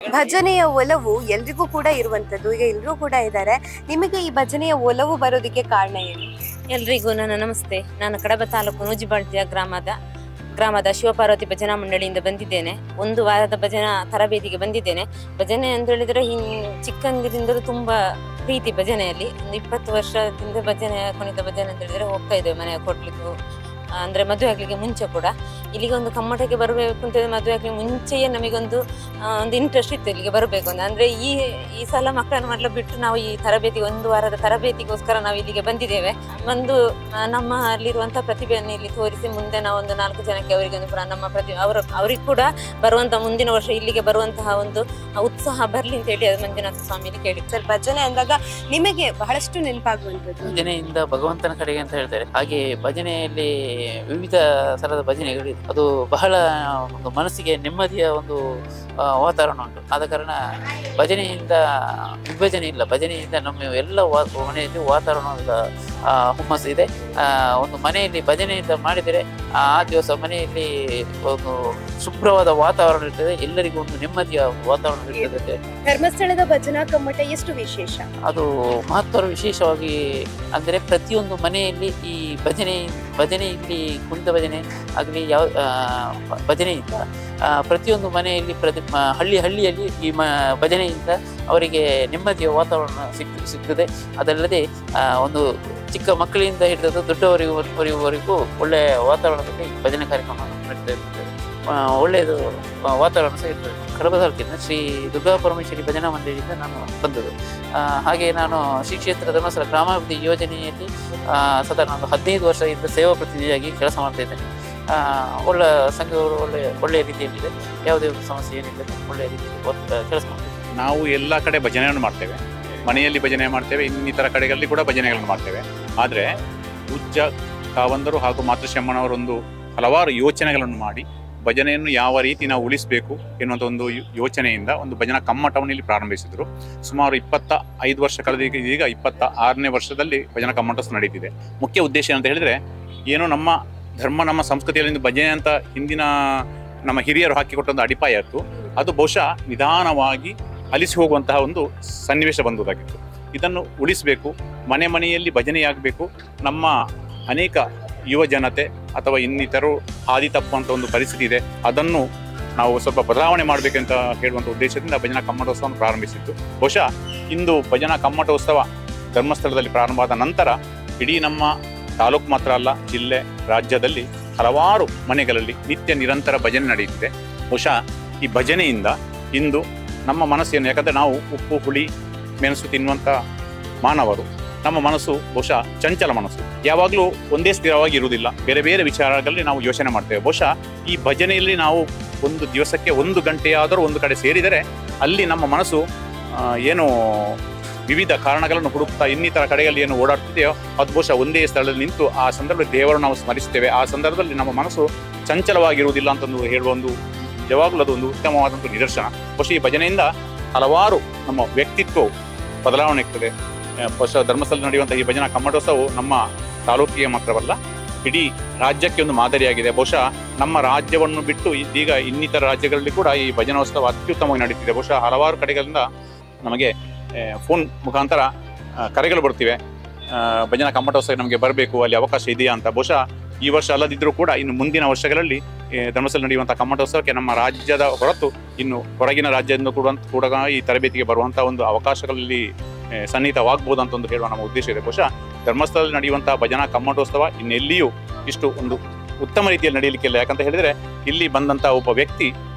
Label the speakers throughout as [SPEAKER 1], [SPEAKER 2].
[SPEAKER 1] ಭಜನೆಯ ಒಲವು ಎಲ್ರಿಗೂ ಕೂಡ ಇರುವಂತದ್ದು. ಈಗ ಎಲ್ಲರೂ ಕೂಡ ಇದ್ದಾರೆ. ನಿಮಗೆ ಈ ಭಜನೆಯ ಒಲವು ಬರೋದಕ್ಕೆ ಕಾರಣ ಏನು?
[SPEAKER 2] ಎಲ್ರಿಗೂ ನನ್ನ ನಮಸ್ತೆ. ನಾನು ಕಡಬ ತಾಲೂಕು ನೂಜಿಬಾಳ್ತಿಯ ಗ್ರಾಮದ ಶಿವಪಾರ್ವತಿ ಭಜನಾ ಮಂಡಳಿಯಿಂದ ಬಂದಿದ್ದೇನೆ. ಒಂದು ವಾರದ ಭಜನಾ ತರಬೇತಿಗೆ ಬಂದಿದ್ದೇನೆ. ಭಜನೆ ಅಂತ ಹೇಳಿದ್ರೆ ಚಿಕ್ಕಂದಿರಿಂದಲೂ ತುಂಬಾ ಪ್ರೀತಿ ಭಜನೆಯಲ್ಲಿ. ಒಂದು 20 ವರ್ಷದಿಂದ ಭಜನೆ ಕುಣಿತ ಭಜನೆ ಅಂತ ಹೇಳಿದ್ರೆ ಹೋಗ್ತಾ ಇದ್ದೇವೆ ಮನೆ ಕೊಡ್ಲಿಕ್ಕೂ, ಅಂದ್ರೆ ಮದುವೆ ಆಗ್ಲಿಕ್ಕೆ ಮುಂಚೆ ಕೂಡ. ಇಲ್ಲಿಗೆ ಒಂದು ಕಮ್ಮಟಕ್ಕೆ ಬರಬೇಕು ಅಂತ ಮದುವೆ ಆಗ್ಲಿಕ್ಕೆ ಮುಂಚೆಯೇ ನಮಗೊಂದು ಒಂದು ಇಂಟ್ರೆಸ್ಟ್ ಇತ್ತು ಇಲ್ಲಿಗೆ ಬರಬೇಕು ಅಂತ. ಅಂದ್ರೆ ಈ ಸಲ ಮಕ್ಕಳನ್ನು ಮಾಡಲು ಬಿಟ್ಟು ನಾವು ಈ ತರಬೇತಿಗೆ ಒಂದು ವಾರದ ತರಬೇತಿಗೋಸ್ಕರ ನಾವು ಇಲ್ಲಿಗೆ ಬಂದಿದ್ದೇವೆ. ಒಂದು ನಮ್ಮ ಅಲ್ಲಿರುವಂತಹ ಪ್ರತಿಭೆಯನ್ನು ಇಲ್ಲಿ ತೋರಿಸಿ ಮುಂದೆ ನಾವು ಒಂದು 4 ಜನಕ್ಕೆ ಅವರಿಗೆ ಒಂದು ನಮ್ಮ ಪ್ರತಿಭೆ ಅವ್ರಿಗೆ ಕೂಡ ಬರುವಂತಹ ಮುಂದಿನ ವರ್ಷ ಇಲ್ಲಿಗೆ ಬರುವಂತಹ ಒಂದು ಉತ್ಸಾಹ ಬರ್ಲಿ ಅಂತ ಹೇಳಿ ಅದು ಮಂಜುನಾಥ ಸ್ವಾಮಿಯಲ್ಲಿ ಕೇಳಿ.
[SPEAKER 1] ಸರ್, ಭಜನೆ ಅಂದಾಗ ನಿಮಗೆ ಬಹಳಷ್ಟು ನೆನಪಾಗುವಂಥದ್ದು
[SPEAKER 3] ಭಜನೆಯಿಂದ ಭಗವಂತನ ಕಡೆಗೆ ಅಂತ ಹೇಳ್ತಾರೆ. ಹಾಗೆ ಭಜನೆಯಲ್ಲಿ ವಿವಿಧ ತರದ ಭಜನೆಗಳಿದೆ. ಅದು ಬಹಳ ಒಂದು ಮನಸ್ಸಿಗೆ ನೆಮ್ಮದಿಯ ಒಂದು ವಾತಾವರಣ ಉಂಟು. ಆದ ಕಾರಣ ಭಜನೆಯಿಂದ ವಿಭಜನೆ ಇಲ್ಲ. ಭಜನೆಯಿಂದ ನಮ್ಮ ಎಲ್ಲ ಮನೆಯಲ್ಲಿ ವಾತಾವರಣದ ಹುಮ್ಮಸ್ಸು ಇದೆ. ಒಂದು ಮನೆಯಲ್ಲಿ ಭಜನೆಯಿಂದ ಮಾಡಿದರೆ ಆ ದಿವಸ ಮನೆಯಲ್ಲಿ ಒಂದು ಶುಭ್ರವಾದ ವಾತಾವರಣ ಇರ್ತದೆ. ಎಲ್ಲರಿಗೂ ಒಂದು ನೆಮ್ಮದಿಯ ವಾತಾವರಣ ಇರ್ತದೆ.
[SPEAKER 1] ಧರ್ಮಸ್ಥಳದ ಭಜನಾ ಕಮ್ಮಟ ಎಷ್ಟು ವಿಶೇಷ?
[SPEAKER 3] ಅದು ಮಹತ್ವ ವಿಶೇಷವಾಗಿ ಅಂದರೆ ಪ್ರತಿಯೊಂದು ಮನೆಯಲ್ಲಿ ಈ ಭಜನೆ ಇಲ್ಲಿ ಕುಣಿತ ಭಜನೆ ಆಗಲಿ ಯಾವ ಭಜನೆಯಿಂದ ಪ್ರತಿಯೊಂದು ಮನೆಯಲ್ಲಿ ಹಳ್ಳಿಯಲ್ಲಿ ಈ ಭಜನೆಯಿಂದ ಅವರಿಗೆ ನೆಮ್ಮದಿಯ ವಾತಾವರಣ ಸಿಗ್ತದೆ. ಅದಲ್ಲದೆ ಒಂದು ಚಿಕ್ಕ ಮಕ್ಕಳಿಂದ ಹಿಡಿದು ದೊಡ್ಡವರಿವರೆಗೂ ಒಳ್ಳೆಯ ವಾತಾವರಣದಲ್ಲಿ ಭಜನೆ ಕಾರ್ಯಕ್ರಮ ನಡೀತಾ ಇರ್ತದೆ. ಒಳ್ಳೆಯದು ವಾತಾವರಣ ಸಹ ಇರ್ತದೆ. ಕಡಬ ತಾಲೂಕಿನ ಶ್ರೀ ದುರ್ಗಾ ಪರಮೇಶ್ವರಿ ಭಜನಾ ಮಂಡಳಿಯಿಂದ ನಾನು ಬಂದದ್ದು. ಹಾಗೆ ನಾನು ಶ್ರೀ ಕ್ಷೇತ್ರ ಧರ್ಮಸ್ಥಳ ಗ್ರಾಮಾಭಿವೃದ್ಧಿ ಯೋಜನೆಯಲ್ಲಿ ಸಾಧಾರಣ ಒಂದು 15 ವರ್ಷದಿಂದ ಸೇವಾ ಪ್ರತಿನಿಧಿಯಾಗಿ ಕೆಲಸ ಮಾಡ್ತಾ ಇದ್ದೇನೆ. ಒಳ್ಳೆ ಸಂಘಗಳು ಒಳ್ಳೆಯ ರೀತಿಯಲ್ಲಿದೆ. ಯಾವುದೇ ಒಂದು ಸಮಸ್ಯೆ ಏನಿಲ್ಲ, ಒಳ್ಳೆಯ ರೀತಿಯಲ್ಲಿ ಕೆಲಸ ಮಾಡ್ತೇವೆ.
[SPEAKER 4] ನಾವು ಎಲ್ಲ ಕಡೆ ಭಜನೆಯನ್ನು ಮಾಡ್ತೇವೆ. ಮನೆಯಲ್ಲಿ ಭಜನೆ ಮಾಡ್ತೇವೆ, ಇನ್ನಿತರ ಕಡೆಗಳಲ್ಲಿ ಕೂಡ ಭಜನೆಗಳನ್ನು ಮಾಡ್ತೇವೆ. ಆದರೆ ಪೂಜ್ಯ ಕಾವಂದರು ಹಾಗೂ ಮಾತೃಶಮ್ಮನವರೊಂದು ಹಲವಾರು ಯೋಚನೆಗಳನ್ನು ಮಾಡಿ ಭಜನೆಯನ್ನು ಯಾವ ರೀತಿ ನಾವು ಉಳಿಸಬೇಕು ಎನ್ನುವಂಥ ಒಂದು ಯೋಚನೆಯಿಂದ ಒಂದು ಭಜನಾ ಕಮ್ಮಟವನ್ನು ಇಲ್ಲಿ ಪ್ರಾರಂಭಿಸಿದರು. ಸುಮಾರು 25 ವರ್ಷ ಕಳೆದ ಈಗ 26ನೇ ವರ್ಷದಲ್ಲಿ ಭಜನಾ ಕಮ್ಮಟ ನಡೀತಿದೆ. ಮುಖ್ಯ ಉದ್ದೇಶ ಅಂತ ಹೇಳಿದರೆ ಏನು ನಮ್ಮ ಧರ್ಮ ನಮ್ಮ ಸಂಸ್ಕೃತಿಯಲ್ಲಿ ಭಜನೆ ಅಂತ ಹಿಂದಿನ ನಮ್ಮ ಹಿರಿಯರು ಹಾಕಿಕೊಟ್ಟ ಒಂದು ಅಡಿಪಾಯ ಇತ್ತು. ಅದು ಬಹುಶಃ ನಿಧಾನವಾಗಿ ಅಲಿಸಿ ಹೋಗುವಂತಹ ಒಂದು ಸನ್ನಿವೇಶ ಬಂದುದಾಗಿತ್ತು. ಇದನ್ನು ಉಳಿಸಬೇಕು, ಮನೆಯಲ್ಲಿ ಭಜನೆಯಾಗಬೇಕು. ನಮ್ಮ ಅನೇಕ ಯುವ ಜನತೆ ಅಥವಾ ಇನ್ನಿತರು ಹಾದಿ ತಪ್ಪುವಂಥ ಒಂದು ಪರಿಸ್ಥಿತಿ ಇದೆ. ಅದನ್ನು ನಾವು ಸ್ವಲ್ಪ ಬದಲಾವಣೆ ಮಾಡಬೇಕಂತ ಹೇಳುವಂಥ ಉದ್ದೇಶದಿಂದ ಭಜನಾ ಕಮ್ಮಟೋತ್ಸವವನ್ನು ಪ್ರಾರಂಭಿಸಿತ್ತು. ಬಹುಶಃ ಇಂದು ಭಜನಾ ಕಮ್ಮಟೋತ್ಸವ ಧರ್ಮಸ್ಥಳದಲ್ಲಿ ಪ್ರಾರಂಭ ಆದ ನಂತರ ಇಡೀ ನಮ್ಮ ತಾಲೂಕು ಮಾತ್ರ ಅಲ್ಲ, ಜಿಲ್ಲೆ ರಾಜ್ಯದಲ್ಲಿ ಹಲವಾರು ಮನೆಗಳಲ್ಲಿ ನಿತ್ಯ ನಿರಂತರ ಭಜನೆ ನಡೆಯುತ್ತಿದೆ. ಬಹುಶಃ ಈ ಭಜನೆಯಿಂದ ಇಂದು ನಮ್ಮ ಮನಸ್ಸೇನು, ಯಾಕಂದರೆ ನಾವು ಉಪ್ಪು ಹುಳಿ ಮೆಣಸು ತಿನ್ನುವಂಥ ಮಾನವರು, ನಮ್ಮ ಮನಸ್ಸು ಬಹುಶಃ ಚಂಚಲ ಮನಸ್ಸು, ಯಾವಾಗಲೂ ಒಂದೇ ಸ್ಥಿರವಾಗಿ ಇರುವುದಿಲ್ಲ. ಬೇರೆ ಬೇರೆ ವಿಚಾರಗಳಲ್ಲಿ ನಾವು ಯೋಚನೆ ಮಾಡ್ತೇವೆ. ಬಹುಶಃ ಈ ಭಜನೆಯಲ್ಲಿ ನಾವು ಒಂದು ದಿವಸಕ್ಕೆ 1 ಗಂಟೆಯಾದರೂ ಒಂದು ಕಡೆ ಸೇರಿದರೆ ಅಲ್ಲಿ ನಮ್ಮ ಮನಸ್ಸು ಏನು ವಿವಿಧ ಕಾರಣಗಳನ್ನು ಹುಡುಕ್ತಾ ಇನ್ನಿತರ ಕಡೆಯಲ್ಲಿ ಏನು ಓಡಾಡ್ತಿದೆಯೋ ಅದು ಬಹುಶಃ ಒಂದೇ ಸ್ಥಳದಲ್ಲಿ ನಿಂತು ಆ ಸಂದರ್ಭದಲ್ಲಿ ದೇವರನ್ನು ನಾವು ಸ್ಮರಿಸ್ತೇವೆ. ಆ ಸಂದರ್ಭದಲ್ಲಿ ನಮ್ಮ ಮನಸ್ಸು ಚಂಚಲವಾಗಿರುವುದಿಲ್ಲ ಅಂತಂದು ಹೇಳುವ ಒಂದು ಯಾವಾಗಲೂ ಅದೊಂದು ಉತ್ತಮವಾದಂಥ ನಿದರ್ಶನ. ಬಹುಶಃ ಈ ಭಜನೆಯಿಂದ ಹಲವಾರು ನಮ್ಮ ವ್ಯಕ್ತಿತ್ವವು ಬದಲಾವಣೆ ಆಗ್ತದೆ. ಬಹುಶಃ ಧರ್ಮಸ್ಥಳದಲ್ಲಿ ನಡೆಯುವಂಥ ಈ ಭಜನಾ ಕಮ್ಮಟೋತ್ಸವವು ನಮ್ಮ ತಾಲೂಕಿಗೆ ಮಾತ್ರವಲ್ಲ, ಇಡೀ ರಾಜ್ಯಕ್ಕೆ ಒಂದು ಮಾದರಿಯಾಗಿದೆ. ಬಹುಶಃ ನಮ್ಮ ರಾಜ್ಯವನ್ನು ಬಿಟ್ಟು ಇದೀಗ ಇನ್ನಿತರ ರಾಜ್ಯಗಳಲ್ಲಿ ಕೂಡ ಈ ಭಜನೋತ್ಸವ ಅತ್ಯುತ್ತಮವಾಗಿ ನಡೀತಿದೆ. ಬಹುಶಃ ಹಲವಾರು ಕಡೆಗಳಿಂದ ನಮಗೆ ಫೋನ್ ಮುಖಾಂತರ ಕರೆಗಳು ಬರ್ತಿವೆ, ಭಜನಾ ಕಮ್ಮಟೋತ್ಸವ ನಮಗೆ ಬರಬೇಕು, ಅಲ್ಲಿ ಅವಕಾಶ ಇದೆಯಾ ಅಂತ. ಬಹುಶಃ ಈ ವರ್ಷ ಅಲ್ಲದಿದ್ದರೂ ಕೂಡ ಇನ್ನು ಮುಂದಿನ ವರ್ಷಗಳಲ್ಲಿ ಧರ್ಮಸ್ಥಳ ನಡೆಯುವಂಥ ಕಮ್ಮಟೋತ್ಸವಕ್ಕೆ ನಮ್ಮ ರಾಜ್ಯದ ಹೊರತು ಇನ್ನು ಹೊರಗಿನ ರಾಜ್ಯದಿಂದ ಕೂಡ ಈ ತರಬೇತಿಗೆ ಬರುವಂಥ ಒಂದು ಅವಕಾಶಗಳಲ್ಲಿ ಸನ್ನಿಹಿತವಾಗಬಹುದು ಅಂತ ಒಂದು ಹೇಳುವ ನಮ್ಮ ಉದ್ದೇಶ ಇದೆ. ಬಹುಶಃ ಧರ್ಮಸ್ಥಳದಲ್ಲಿ ನಡೆಯುವಂಥ ಭಜನಾ ಕಮ್ಮಟೋತ್ಸವ ಇನ್ನೆಲ್ಲಿಯೂ ಇಷ್ಟು ಒಂದು ಉತ್ತಮ ರೀತಿಯಲ್ಲಿ ನಡೆಯಲಿಕ್ಕಿಲ್ಲ. ಯಾಕಂತ ಹೇಳಿದರೆ ಇಲ್ಲಿ ಬಂದಂಥ ಒಬ್ಬ ವ್ಯಕ್ತಿ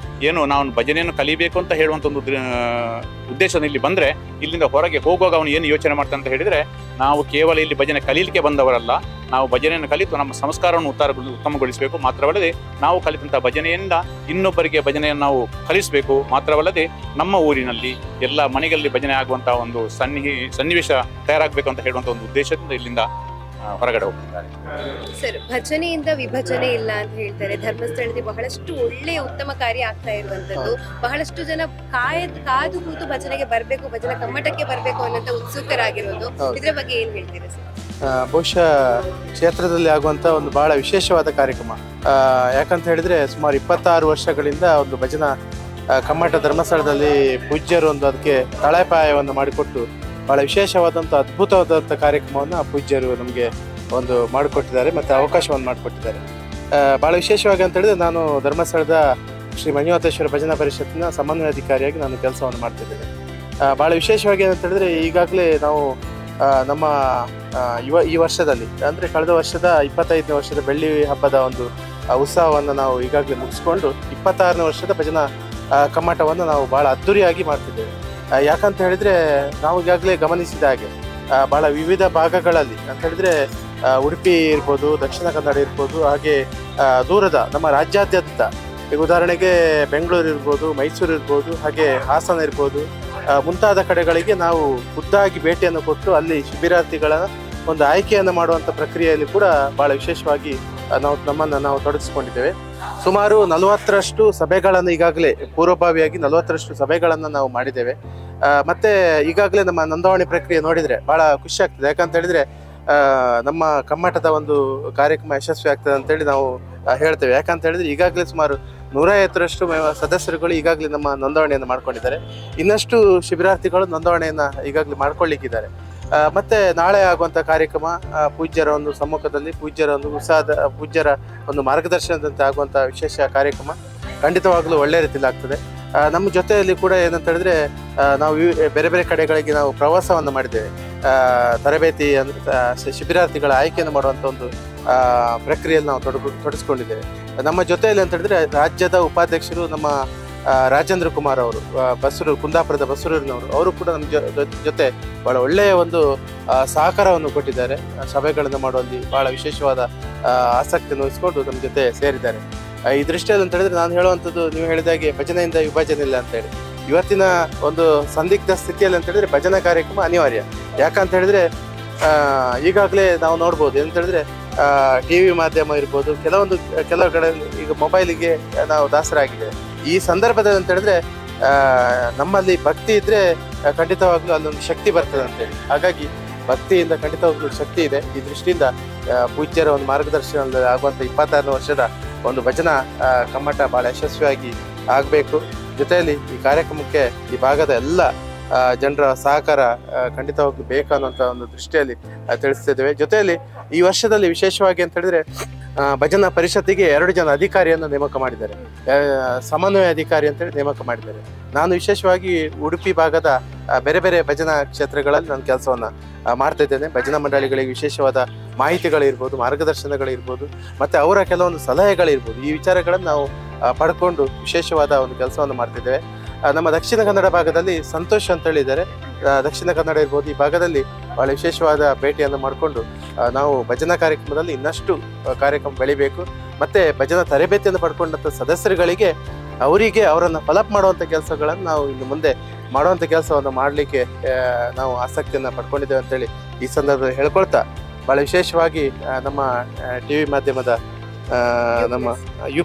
[SPEAKER 4] ಏನು ನಾವು ಭಜನೆಯನ್ನು ಕಲಿಬೇಕು ಅಂತ ಹೇಳುವಂಥ ಒಂದು ಉದ್ದೇಶವನ್ನು ಇಲ್ಲಿ ಬಂದರೆ ಇಲ್ಲಿಂದ ಹೊರಗೆ ಹೋಗುವಾಗ ಅವನು ಏನು ಯೋಚನೆ ಮಾಡ್ತಾನೆ ಅಂತ ಹೇಳಿದರೆ, ನಾವು ಕೇವಲ ಇಲ್ಲಿ ಭಜನೆ ಕಲೀಲಿಕ್ಕೆ ಬಂದವರಲ್ಲ, ನಾವು ಭಜನೆಯನ್ನು ಕಲಿತು ನಮ್ಮ ಸಂಸ್ಕಾರವನ್ನು ಉತ್ತಮಗೊಳಿಸಬೇಕು. ಮಾತ್ರವಲ್ಲದೆ ನಾವು ಕಲಿತಂಥ ಭಜನೆಯಿಂದ ಇನ್ನೊಬ್ಬರಿಗೆ ಭಜನೆಯನ್ನು ನಾವು ಕಲಿಸಬೇಕು. ಮಾತ್ರವಲ್ಲದೆ ನಮ್ಮ ಊರಿನಲ್ಲಿ ಎಲ್ಲ ಮನೆಗಳಲ್ಲಿ ಭಜನೆ ಆಗುವಂಥ ಒಂದು ಸನ್ನಿವೇಶ ತಯಾರಾಗಬೇಕು ಅಂತ ಹೇಳುವಂಥ ಒಂದು ಉದ್ದೇಶದಿಂದ ಇಲ್ಲಿಂದ ಹೊರಗಡೆ ಹೋಗ್ತಿದ್ದಾರೆ.
[SPEAKER 1] ಸರ್, ಭಜನೆಯಿಂದ ವಿಭಜನೆ ಇಲ್ಲ ಅಂತ ಹೇಳ್ತಾರೆ. ಧರ್ಮಸ್ಥಳದಲ್ಲಿ ಬಹಳಷ್ಟು ಒಳ್ಳೆಯ ಉತ್ತಮ ಕಾರ್ಯ ಆಗ್ತಾ ಇರುವಂತದ್ದು. ಬಹಳಷ್ಟು ಜನ ಕಾದು ಕೂತು ಭಜನೆಗೆ ಬರಬೇಕು, ಭಜನಾ ಕಮ್ಮಟಕ್ಕೆ ಬರಬೇಕು ಅನ್ನೋ ಉತ್ಸುಕರಾಗಿರೋದು. ಇದ್ರ ಬಗ್ಗೆ ಏನ್ ಹೇಳ್ತೀರಾ ಸರ್?
[SPEAKER 5] ಬಹುಶಃ ಕ್ಷೇತ್ರದಲ್ಲಿ ಆಗುವಂಥ ಒಂದು ಬಹಳ ವಿಶೇಷವಾದ ಕಾರ್ಯಕ್ರಮ. ಯಾಕಂತ ಹೇಳಿದ್ರೆ ಸುಮಾರು 26 ವರ್ಷಗಳಿಂದ ಒಂದು ಭಜನಾ ಕಮ್ಮಟ ಧರ್ಮಸ್ಥಳದಲ್ಲಿ ಪೂಜ್ಯರು ಒಂದು ಅದಕ್ಕೆ ತಳಪಾಯವನ್ನು ಮಾಡಿಕೊಟ್ಟು ಬಹಳ ವಿಶೇಷವಾದಂಥ ಅದ್ಭುತವಾದಂಥ ಕಾರ್ಯಕ್ರಮವನ್ನು ಪೂಜ್ಯರು ನಮಗೆ ಒಂದು ಮಾಡಿಕೊಟ್ಟಿದ್ದಾರೆ ಮತ್ತು ಅವಕಾಶವನ್ನು ಮಾಡಿಕೊಟ್ಟಿದ್ದಾರೆ. ಭಾಳ ವಿಶೇಷವಾಗಿ ಅಂತ ಹೇಳಿದ್ರೆ ನಾನು ಧರ್ಮಸ್ಥಳದ ಶ್ರೀ ಮಂಜುನಾಥೇಶ್ವರ ಭಜನಾ ಪರಿಷತ್ತಿನ ಸಮನ್ವಯಾಧಿಕಾರಿಯಾಗಿ ನಾನು ಕೆಲಸವನ್ನು ಮಾಡ್ತಿದ್ದೇನೆ. ಭಾಳ ವಿಶೇಷವಾಗಿ ಏನಂತ ಹೇಳಿದ್ರೆ ಈಗಾಗಲೇ ನಾವು ನಮ್ಮ ಈ ವರ್ಷದಲ್ಲಿ ಅಂದರೆ ಕಳೆದ ವರ್ಷದ 25ನೇ ವರ್ಷದ ಬೆಳ್ಳಿ ಹಬ್ಬದ ಒಂದು ಉತ್ಸವವನ್ನು ನಾವು ಈಗಾಗಲೇ ಮುಗಿಸ್ಕೊಂಡು 26ನೇ ವರ್ಷದ ಭಜನಾ ಕಮ್ಮಟವನ್ನು ನಾವು ಭಾಳ ಅದ್ಧೂರಿಯಾಗಿ ಮಾಡ್ತಿದ್ದೇವೆ. ಯಾಕಂತ ಹೇಳಿದರೆ ನಾವು ಈಗಾಗಲೇ ಗಮನಿಸಿದ ಹಾಗೆ ಭಾಳ ವಿವಿಧ ಭಾಗಗಳಲ್ಲಿ ಅಂತ ಹೇಳಿದರೆ ಉಡುಪಿ ಇರ್ಬೋದು, ದಕ್ಷಿಣ ಕನ್ನಡ ಇರ್ಬೋದು, ಹಾಗೆ ದೂರದ ನಮ್ಮ ರಾಜ್ಯಾದ್ಯಂತ ಈಗ ಉದಾಹರಣೆಗೆ ಬೆಂಗಳೂರು ಇರ್ಬೋದು, ಮೈಸೂರು ಇರ್ಬೋದು, ಹಾಗೆ ಹಾಸನ ಇರ್ಬೋದು, ಮುಂತಾದ ಕಡೆಗಳಿಗೆ ನಾವು ಖುದ್ದಾಗಿ ಭೇಟಿಯನ್ನು ಕೊಟ್ಟು ಅಲ್ಲಿ ಶಿಬಿರಾರ್ಥಿಗಳ ಒಂದು ಆಯ್ಕೆಯನ್ನು ಮಾಡುವಂಥ ಪ್ರಕ್ರಿಯೆಯಲ್ಲಿ ಕೂಡ ಭಾಳ ವಿಶೇಷವಾಗಿ ನಾವು ತೊಡಗಿಸಿಕೊಂಡಿದ್ದೇವೆ. ಸುಮಾರು 40ರಷ್ಟು ಸಭೆಗಳನ್ನು ಈಗಾಗಲೇ ಪೂರ್ವಭಾವಿಯಾಗಿ 40ರಷ್ಟು ಸಭೆಗಳನ್ನು ನಾವು ಮಾಡಿದ್ದೇವೆ. ಮತ್ತೆ ಈಗಾಗಲೇ ನಮ್ಮ ನೋಂದಣಿ ಪ್ರಕ್ರಿಯೆ ನೋಡಿದರೆ ಭಾಳ ಖುಷಿ ಆಗ್ತದೆ. ಯಾಕಂತ ಹೇಳಿದರೆ ನಮ್ಮ ಕಮ್ಮಟದ ಒಂದು ಕಾರ್ಯಕ್ರಮ ಯಶಸ್ವಿ ಆಗ್ತದೆ ಅಂತೇಳಿ ನಾವು ಹೇಳ್ತೇವೆ. ಯಾಕಂತ ಹೇಳಿದ್ರೆ ಈಗಾಗಲೇ ಸುಮಾರು 150ರಷ್ಟು ಸದಸ್ಯರುಗಳು ಈಗಾಗಲೇ ನಮ್ಮ ನೋಂದಣಿಯನ್ನು ಮಾಡ್ಕೊಂಡಿದ್ದಾರೆ. ಇನ್ನಷ್ಟು ಶಿಬಿರಾರ್ಥಿಗಳು ನೋಂದಣಿಯನ್ನು ಈಗಾಗಲೇ ಮಾಡ್ಕೊಳ್ಳಿಕ್ಕಿದ್ದಾರೆ. ಮತ್ತೆ ನಾಳೆ ಆಗುವಂಥ ಕಾರ್ಯಕ್ರಮ ಪೂಜ್ಯರ ಒಂದು ಸಮ್ಮುಖದಲ್ಲಿ ಪೂಜ್ಯರ ಒಂದು ಮಾರ್ಗದರ್ಶನದಂತೆ ಆಗುವಂಥ ವಿಶೇಷ ಕಾರ್ಯಕ್ರಮ ಖಂಡಿತವಾಗಲೂ ಒಳ್ಳೆ ರೀತಿಯಲ್ಲಿ ಆಗ್ತದೆ. ನಮ್ಮ ಜೊತೆಯಲ್ಲಿ ಕೂಡ ಏನಂತ ಹೇಳಿದ್ರೆ ನಾವು ಬೇರೆ ಬೇರೆ ಕಡೆಗಳಿಗೆ ನಾವು ಪ್ರವಾಸವನ್ನು ಮಾಡಿದ್ದೇವೆ. ತರಬೇತಿ ಶಿಬಿರಾರ್ಥಿಗಳ ಆಯ್ಕೆಯನ್ನು ಮಾಡುವಂಥ ಒಂದು ಪ್ರಕ್ರಿಯೆಯಲ್ಲಿ ನಾವು ತೊಡಗಿಸ್ಕೊಂಡಿದ್ದೇವೆ. ನಮ್ಮ ಜೊತೆಯಲ್ಲಿ ಅಂತ ಹೇಳಿದ್ರೆ ರಾಜ್ಯದ ಉಪಾಧ್ಯಕ್ಷರು ನಮ್ಮ ರಾಜೇಂದ್ರ ಕುಮಾರ್ ಅವರು ಕುಂದಾಪುರದ ಬಸರೂರಿನವರು, ಅವರು ಕೂಡ ನಮ್ಮ ಜೊತೆ ಬಹಳ ಒಳ್ಳೆಯ ಒಂದು ಸಹಕಾರವನ್ನು ಕೊಟ್ಟಿದ್ದಾರೆ. ಸಭೆಗಳನ್ನು ಮಾಡುವಲ್ಲಿ ಬಹಳ ವಿಶೇಷವಾದ ಆಸಕ್ತಿಯನ್ನು ವಹಿಸಿಕೊಂಡು ನಮ್ಮ ಜೊತೆ ಸೇರಿದ್ದಾರೆ. ಈ ದೃಷ್ಟಿಯಲ್ಲಿ ಅಂತ ಹೇಳಿದ್ರೆ ನಾನು ಹೇಳುವಂಥದ್ದು, ನೀವು ಹೇಳಿದಾಗೆ ಭಜನೆಯಿಂದ ವಿಭಜನೆ ಇಲ್ಲ ಅಂತ ಹೇಳಿ, ಇವತ್ತಿನ ಒಂದು ಸಂದಿಗ್ಧ ಸ್ಥಿತಿಯಲ್ಲಿ ಅಂತ ಹೇಳಿದ್ರೆ ಭಜನಾ ಕಾರ್ಯಕ್ರಮ ಅನಿವಾರ್ಯ. ಯಾಕಂತ ಹೇಳಿದ್ರೆ ಈಗಾಗಲೇ ನಾವು ನೋಡ್ಬೋದು ಏನಂತ ಹೇಳಿದ್ರೆ TV ಮಾಧ್ಯಮ ಇರ್ಬೋದು, ಕೆಲವು ಕಡೆ ಈಗ ಮೊಬೈಲಿಗೆ ನಾವು ದಾಸರಾಗಿದೆ. ಈ ಸಂದರ್ಭದಲ್ಲಿ ಅಂತ ಹೇಳಿದ್ರೆ ನಮ್ಮಲ್ಲಿ ಭಕ್ತಿ ಇದ್ರೆ ಖಂಡಿತವಾಗ್ಲೂ ಅಲ್ಲೊಂದು ಶಕ್ತಿ ಬರ್ತದೆ ಅಂತೇಳಿ, ಹಾಗಾಗಿ ಭಕ್ತಿಯಿಂದ ಖಂಡಿತವಾಗ್ಲೂ ಶಕ್ತಿ ಇದೆ. ಈ ದೃಷ್ಟಿಯಿಂದ ಪೂಜ್ಯರ ಒಂದು ಮಾರ್ಗದರ್ಶನದಲ್ಲಿ ಆಗುವಂಥ 26ನೇ ವರ್ಷದ ಒಂದು ಭಜನಾ ಕಮ್ಮಟ ಭಾಳ ಯಶಸ್ವಿಯಾಗಿ ಆಗಬೇಕು. ಜೊತೆಯಲ್ಲಿ ಈ ಕಾರ್ಯಕ್ರಮಕ್ಕೆ ಈ ಭಾಗದ ಎಲ್ಲ ಜನರ ಸಹಕಾರ ಖಂಡಿತವಾಗ್ಲೂ ಬೇಕು ಅನ್ನೋಂಥ ಒಂದು ದೃಷ್ಟಿಯಲ್ಲಿ ತಿಳಿಸ್ತಿದ್ದೇವೆ. ಜೊತೆಯಲ್ಲಿ ಈ ವರ್ಷದಲ್ಲಿ ವಿಶೇಷವಾಗಿ ಅಂತ ಹೇಳಿದ್ರೆ ಭಜನಾ ಪರಿಷತ್ತಿಗೆ 2 ಜನ ಅಧಿಕಾರಿಯನ್ನು ನೇಮಕ ಮಾಡಿದ್ದಾರೆ, ಸಮನ್ವಯ ಅಧಿಕಾರಿ ಅಂತೇಳಿ ನೇಮಕ ಮಾಡಿದ್ದಾರೆ. ನಾನು ವಿಶೇಷವಾಗಿ ಉಡುಪಿ ಭಾಗದ ಬೇರೆ ಬೇರೆ ಭಜನಾ ಕ್ಷೇತ್ರಗಳಲ್ಲಿ ನಾನು ಕೆಲಸವನ್ನು ಮಾಡ್ತಾ ಇದ್ದೇನೆ. ಭಜನಾ ಮಂಡಳಿಗಳಿಗೆ ವಿಶೇಷವಾದ ಮಾಹಿತಿಗಳಿರ್ಬೋದು, ಮಾರ್ಗದರ್ಶನಗಳಿರ್ಬೋದು, ಮತ್ತು ಅವರ ಕೆಲವೊಂದು ಸಲಹೆಗಳಿರ್ಬೋದು, ಈ ವಿಚಾರಗಳನ್ನು ನಾವು ಪಡ್ಕೊಂಡು ವಿಶೇಷವಾದ ಒಂದು ಕೆಲಸವನ್ನು ಮಾಡ್ತಿದ್ದೇವೆ. ನಮ್ಮ ದಕ್ಷಿಣ ಕನ್ನಡ ಭಾಗದಲ್ಲಿ ಸಂತೋಷ್ ಅಂತೇಳಿ ಇದ್ದಾರೆ. ದಕ್ಷಿಣ ಕನ್ನಡ ಇರ್ಬೋದು, ಈ ಭಾಗದಲ್ಲಿ ಭಾಳ ವಿಶೇಷವಾದ ಭೇಟಿಯನ್ನು ಮಾಡಿಕೊಂಡು ನಾವು ಭಜನಾ ಕಾರ್ಯಕ್ರಮದಲ್ಲಿ ಇನ್ನಷ್ಟು ಕಾರ್ಯಕ್ರಮ ಬೆಳಿಬೇಕು. ಮತ್ತು ಭಜನಾ ತರಬೇತಿಯನ್ನು ಪಡ್ಕೊಂಡಂಥ ಸದಸ್ಯರುಗಳಿಗೆ ಅವರನ್ನು ಫಲಪ್ ಮಾಡುವಂಥ ಕೆಲಸಗಳನ್ನು ನಾವು ಇನ್ನು ಮುಂದೆ ಮಾಡುವಂಥ ಕೆಲಸವನ್ನು ಮಾಡಲಿಕ್ಕೆ ನಾವು ಆಸಕ್ತಿಯನ್ನು ಪಡ್ಕೊಂಡಿದ್ದೇವೆ ಅಂತೇಳಿ ಈ ಸಂದರ್ಭದಲ್ಲಿ ಹೇಳ್ಕೊಳ್ತಾ, ಭಾಳ ವಿಶೇಷವಾಗಿ ನಮ್ಮ TV ಮಾಧ್ಯಮದ ನಮ್ಮ U+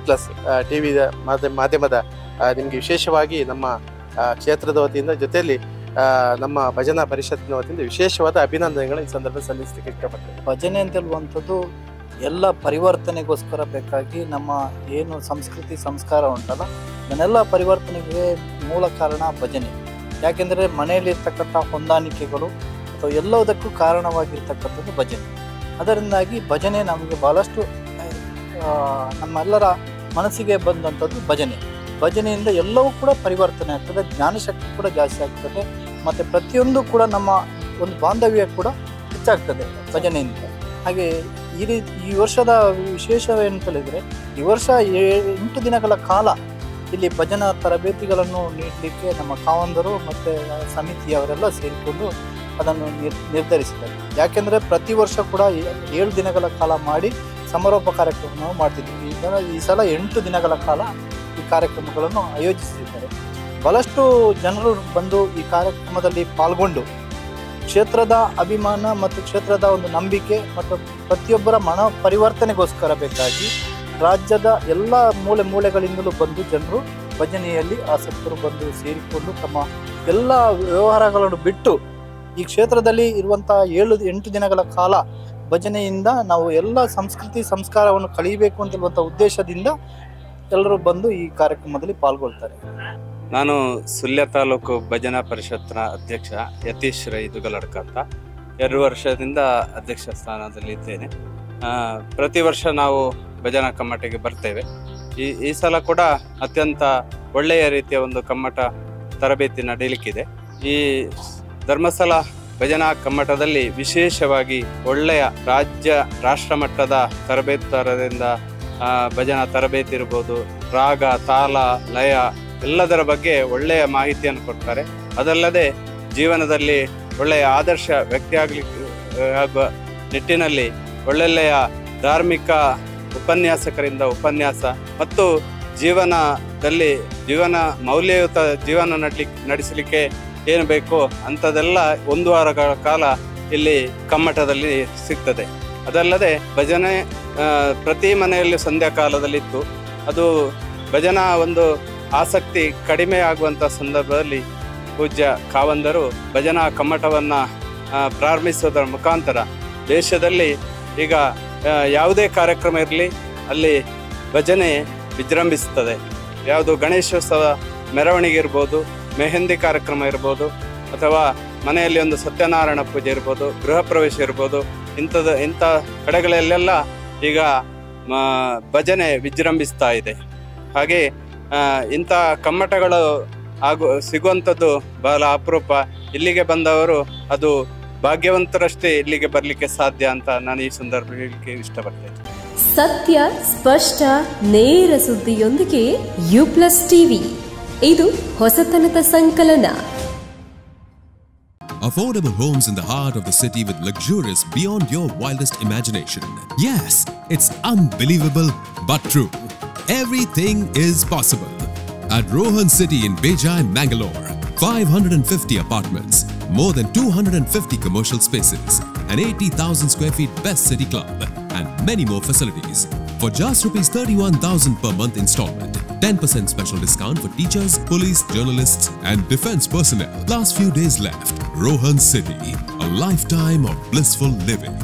[SPEAKER 5] TV ಮಾಧ್ಯಮದ ನಿಮಗೆ ವಿಶೇಷವಾಗಿ ನಮ್ಮ ಕ್ಷೇತ್ರದ ವತಿಯಿಂದ ಜೊತೆಯಲ್ಲಿ ನಮ್ಮ ಭಜನಾ ಪರಿಷತ್ತಿನ ವತಿಯಿಂದ ವಿಶೇಷವಾದ ಅಭಿನಂದನೆಗಳು ಈ ಸಂದರ್ಭದಲ್ಲಿ ಸಲ್ಲಿಸಲಿಕ್ಕೆ ಇಷ್ಟಪಡ್ತೇನೆ.
[SPEAKER 6] ಭಜನೆ ಅಂತ ಹೇಳುವಂಥದ್ದು ಎಲ್ಲ ಪರಿವರ್ತನೆಗೋಸ್ಕರ ಬೇಕಾಗಿ ನಮ್ಮ ಏನು ಸಂಸ್ಕೃತಿ ಸಂಸ್ಕಾರ ಉಂಟಲ್ಲ, ಅದನ್ನೆಲ್ಲ ಪರಿವರ್ತನೆಗೆ ಮೂಲ ಕಾರಣ ಭಜನೆ. ಯಾಕೆಂದರೆ ಮನೆಯಲ್ಲಿರ್ತಕ್ಕಂಥ ಹೊಂದಾಣಿಕೆಗಳು ಅಥವಾ ಎಲ್ಲದಕ್ಕೂ ಕಾರಣವಾಗಿರ್ತಕ್ಕಂಥದ್ದು ಭಜನೆ. ಅದರಿಂದಾಗಿ ಭಜನೆ ನಮಗೆ ಬಹಳಷ್ಟು ನಮ್ಮೆಲ್ಲರ ಮನಸ್ಸಿಗೆ ಬಂದಂಥದ್ದು ಭಜನೆ. ಭಜನೆಯಿಂದ ಎಲ್ಲವೂ ಕೂಡ ಪರಿವರ್ತನೆ ಆಗ್ತದೆ, ಜ್ಞಾನಶಕ್ತಿ ಕೂಡ ಜಾಸ್ತಿ ಆಗ್ತದೆ, ಮತ್ತು ಪ್ರತಿಯೊಂದು ಕೂಡ ನಮ್ಮ ಒಂದು ಬಾಂಧವ್ಯ ಕೂಡ ಹೆಚ್ಚಾಗ್ತದೆ ಭಜನೆಯಿಂದ. ಹಾಗೆ ಈ ವರ್ಷದ ವಿಶೇಷವೇನು ಹೇಳಿದರೆ, ಈ ವರ್ಷ 8 ದಿನಗಳ ಕಾಲ ಇಲ್ಲಿ ಭಜನಾ ತರಬೇತಿಗಳನ್ನು ನೀಡಲಿಕ್ಕೆ ನಮ್ಮ ಕಾವಂದರು ಮತ್ತು ಸಮಿತಿಯವರೆಲ್ಲ ಸೇರಿಕೊಂಡು ಅದನ್ನು ನಿರ್ಧರಿಸಿದ್ದಾರೆ. ಯಾಕೆಂದರೆ ಪ್ರತಿ ವರ್ಷ ಕೂಡ 7 ದಿನಗಳ ಕಾಲ ಮಾಡಿ ಸಮಾರೋಪ ಕಾರ್ಯಕ್ರಮ ಮಾಡ್ತಿದ್ವಿ. ಈ ಸಲ 8 ದಿನಗಳ ಕಾಲ ಈ ಕಾರ್ಯಕ್ರಮಗಳನ್ನು ಆಯೋಜಿಸಿದ್ದಾರೆ. ಬಹಳಷ್ಟು ಜನರು ಬಂದು ಈ ಕಾರ್ಯಕ್ರಮದಲ್ಲಿ ಪಾಲ್ಗೊಂಡು ಕ್ಷೇತ್ರದ ಅಭಿಮಾನ ಮತ್ತು ಕ್ಷೇತ್ರದ ಒಂದು ನಂಬಿಕೆ ಮತ್ತು ಪ್ರತಿಯೊಬ್ಬರ ಮನ ಪರಿವರ್ತನೆಗೋಸ್ಕರ ಬೇಕಾಗಿ ರಾಜ್ಯದ ಎಲ್ಲ ಮೂಲೆಗಳಿಂದಲೂ ಬಂದು ಜನರು ಭಜನೆಯಲ್ಲಿ ಆಸಕ್ತರು ಬಂದು ಸೇರಿಕೊಂಡು ತಮ್ಮ ಎಲ್ಲ ವ್ಯವಹಾರಗಳನ್ನು ಬಿಟ್ಟು ಈ ಕ್ಷೇತ್ರದಲ್ಲಿ ಇರುವಂಥ 7-8 ದಿನಗಳ ಕಾಲ ಭಜನೆಯಿಂದ ನಾವು ಎಲ್ಲ ಸಂಸ್ಕೃತಿ ಸಂಸ್ಕಾರವನ್ನು ಕಲಿಯಬೇಕು ಅಂತ ಹೇಳುವಂಥ ಉದ್ದೇಶದಿಂದ ಎಲ್ಲರೂ ಬಂದು ಈ ಕಾರ್ಯಕ್ರಮದಲ್ಲಿ ಪಾಲ್ಗೊಳ್ತಾರೆ.
[SPEAKER 7] ನಾನು ಸುಳ್ಯ ತಾಲೂಕು ಭಜನಾ ಪರಿಷತ್ನ ಅಧ್ಯಕ್ಷ ಯತೀಶ್ ರೈ ದುಗಲಡ್ಕ ಅಂತ 2 ವರ್ಷದಿಂದ ಅಧ್ಯಕ್ಷ ಸ್ಥಾನದಲ್ಲಿದ್ದೇನೆ. ಪ್ರತಿ ವರ್ಷ ನಾವು ಭಜನಾ ಕಮ್ಮಟಿಗೆ ಬರ್ತೇವೆ. ಈ ಸಲ ಕೂಡ ಅತ್ಯಂತ ಒಳ್ಳೆಯ ರೀತಿಯ ಒಂದು ಕಮ್ಮಟ ತರಬೇತಿ ನಡೆಯಲಿಕ್ಕಿದೆ. ಈ ಧರ್ಮಸ್ಥಳ ಭಜನಾ ಕಮ್ಮಟದಲ್ಲಿ ವಿಶೇಷವಾಗಿ ಒಳ್ಳೆಯ ರಾಷ್ಟ್ರ ಮಟ್ಟದ ತರಬೇತುದಾರರಿಂದ ಭಜನಾ ತರಬೇತಿ ಇರ್ಬೋದು, ರಾಗ, ತಾಳ, ಲಯ ಎಲ್ಲದರ ಬಗ್ಗೆ ಒಳ್ಳೆಯ ಮಾಹಿತಿಯನ್ನು ಕೊಡ್ತಾರೆ. ಅದಲ್ಲದೆ ಜೀವನದಲ್ಲಿ ಒಳ್ಳೆಯ ಆದರ್ಶ ವ್ಯಕ್ತಿ ಆಗುವ ನಿಟ್ಟಿನಲ್ಲಿ ಒಳ್ಳೊಳ್ಳೆಯ ಧಾರ್ಮಿಕ ಉಪನ್ಯಾಸಕರಿಂದ ಉಪನ್ಯಾಸ ಮತ್ತು ಜೀವನ ಮೌಲ್ಯಯುತ ಜೀವನ ನಡೆಸಲಿಕ್ಕೆ ಏನು ಬೇಕೋ ಅಂಥದ್ದೆಲ್ಲ 1 ವಾರಗಳ ಕಾಲ ಇಲ್ಲಿ ಕಮ್ಮಟದಲ್ಲಿ ಸಿಗ್ತದೆ. ಅದಲ್ಲದೆ ಭಜನೆ ಪ್ರತಿ ಮನೆಯಲ್ಲಿ ಸಂಧ್ಯಾ ಕಾಲದಲ್ಲಿತ್ತು. ಅದು ಭಜನಾ ಒಂದು ಆಸಕ್ತಿ ಕಡಿಮೆ ಆಗುವಂಥ ಸಂದರ್ಭದಲ್ಲಿ ಪೂಜ್ಯ ಕಾವಂದರು ಭಜನಾ ಕಮ್ಮಟವನ್ನು ಪ್ರಾರಂಭಿಸೋದರ ಮುಖಾಂತರ ದೇಶದಲ್ಲಿ ಈಗ ಯಾವುದೇ ಕಾರ್ಯಕ್ರಮ ಇರಲಿ ಅಲ್ಲಿ ಭಜನೆ ವಿಜೃಂಭಿಸ್ತದೆ. ಯಾವುದು ಗಣೇಶೋತ್ಸವ ಮೆರವಣಿಗೆ ಇರ್ಬೋದು, ಮೆಹಂದಿ ಕಾರ್ಯಕ್ರಮ ಇರ್ಬೋದು, ಅಥವಾ ಮನೆಯಲ್ಲಿ ಒಂದು ಸತ್ಯನಾರಾಯಣ ಪೂಜೆ ಇರ್ಬೋದು, ಗೃಹ ಪ್ರವೇಶ ಇರ್ಬೋದು, ಇಂಥ ಕಡೆಗಳಲ್ಲೆಲ್ಲ ಈಗ ಭಜನೆ ವಿಜೃಂಭಿಸ್ತಾ ಇದೆ. ಹಾಗೆ ಇಂಥ ಕಮ್ಮಟಗಳು ಸಿಗುವಂಥದ್ದು ಬಹಳ ಅಪರೂಪ. ಇಲ್ಲಿಗೆ ಬಂದವರು ಅದು ಭಾಗ್ಯವಂತರಷ್ಟೇ ಇಲ್ಲಿಗೆ ಬರಲಿಕ್ಕೆ ಸಾಧ್ಯ ಅಂತ ನಾನು ಈ ಸಂದರ್ಭದಲ್ಲಿ ಹೇಳಲಿಕ್ಕೆ ಇಷ್ಟಪಡ್ತೇನೆ.
[SPEAKER 8] ಸತ್ಯ, ಸ್ಪಷ್ಟ, ನೇರ ಸುದ್ದಿಯೊಂದಿಗೆ U+ TV. ಇದು ಹೊಸತನದ ಸಂಕಲನ.
[SPEAKER 9] Affordable homes in the heart of the city with luxurious beyond your wildest imagination. Yes, it's unbelievable but true. Everything is possible. At Rohan City in Beja in Mangalore, 550 apartments, more than 250 commercial spaces, an 80,000 square feet best city club, and many more facilities. For just ₹31,000 per month installment, 10% special discount for teachers, police, journalists, and defense personnel. Last few days left. Rohan City, a lifetime of blissful living.